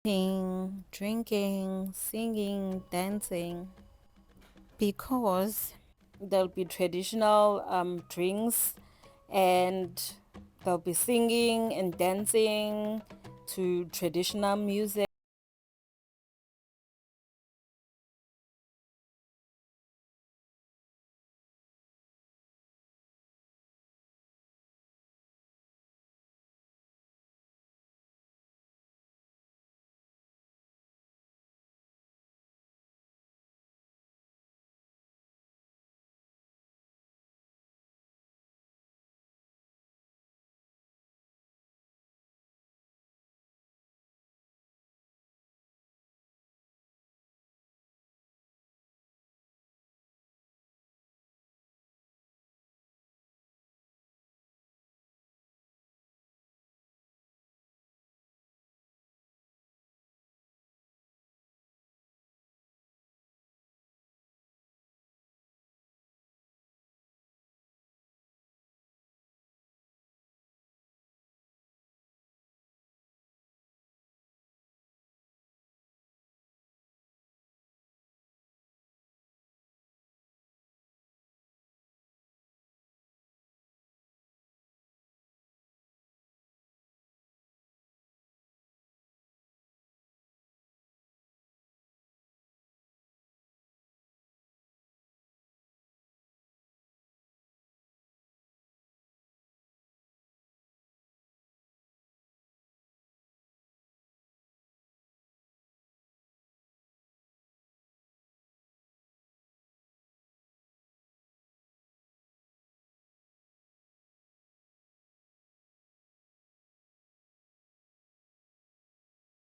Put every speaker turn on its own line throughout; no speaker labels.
Eating, drinking, singing, dancing, because there'll be traditional drinks and they'll be singing and dancing to traditional music.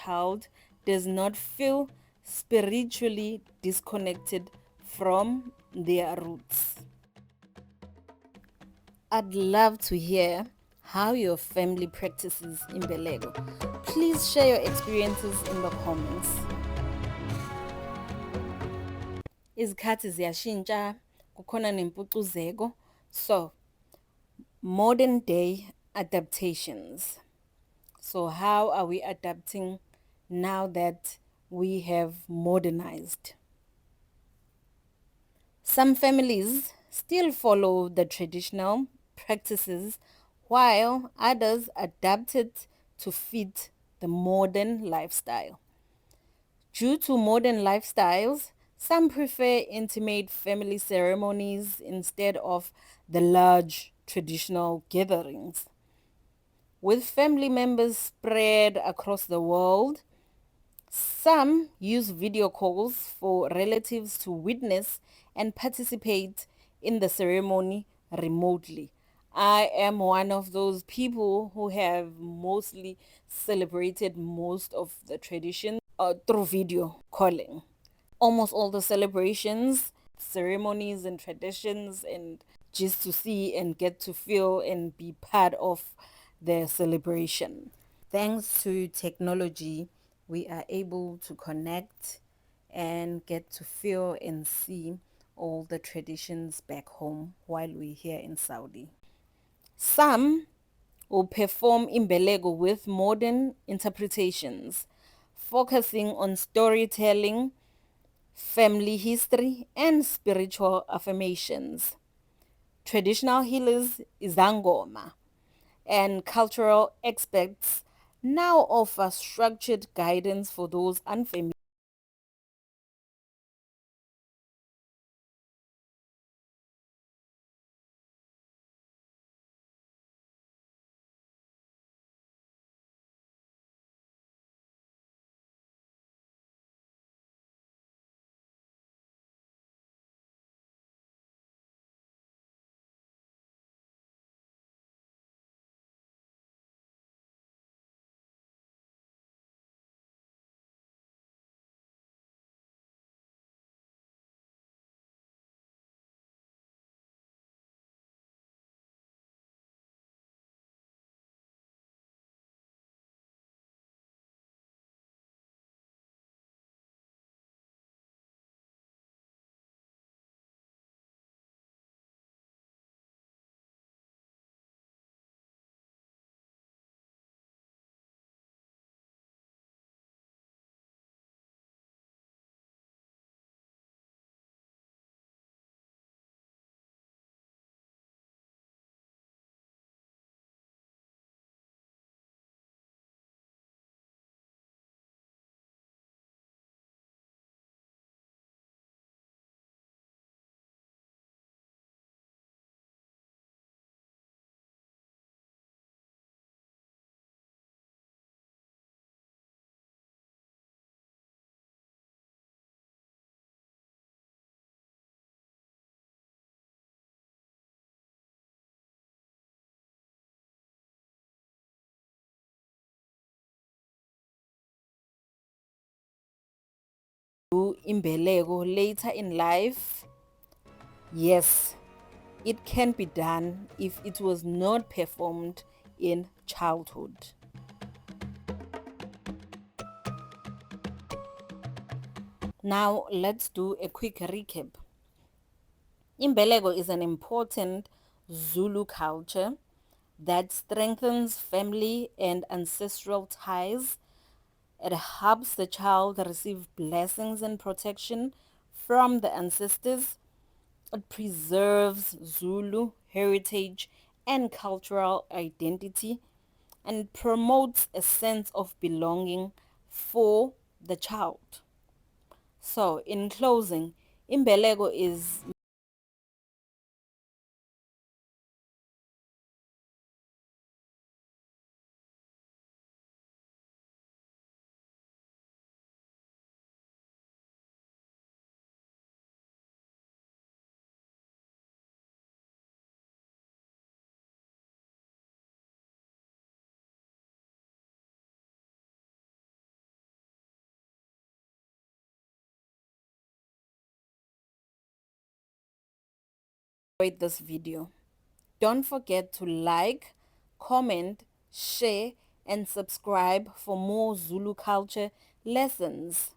Child does not feel spiritually disconnected from their roots. I'd love to hear how your family practices Imbeleko. Please share your experiences in the comments. Izikhathi ziyashintsha, kukhona nempucuzeko. So, modern day adaptations. So, how are we adapting now that we have modernized? Some families still follow the traditional practices while others adapt it to fit the modern lifestyle. Due to modern lifestyles, some prefer intimate family ceremonies instead of the large traditional gatherings. With family members spread across the world, some use video calls for relatives to witness and participate in the ceremony remotely. I am one of those people who have mostly celebrated most of the traditions through video calling. Almost all the celebrations, ceremonies, and traditions, and just to see and get to feel and be part of the celebration. Thanks to technology, we are able to connect and get to feel and see all the traditions back home while we're here in Saudi. Some will perform Imbeleko with modern interpretations, focusing on storytelling, family history, and spiritual affirmations. Traditional healers, Izangoma, and cultural experts now offer structured guidance for those unfamiliar. do imbeleko later in life? Yes, it can be done if it was not performed in childhood. Now let's do a quick recap. Imbeleko is an important Zulu culture that strengthens family and ancestral ties. It helps the child receive blessings and protection from the ancestors. It preserves Zulu heritage and cultural identity and promotes a sense of belonging for the child. So, in closing, Imbeleko is enjoyed this video. Don't forget to like, comment, share, and subscribe for more Zulu culture lessons.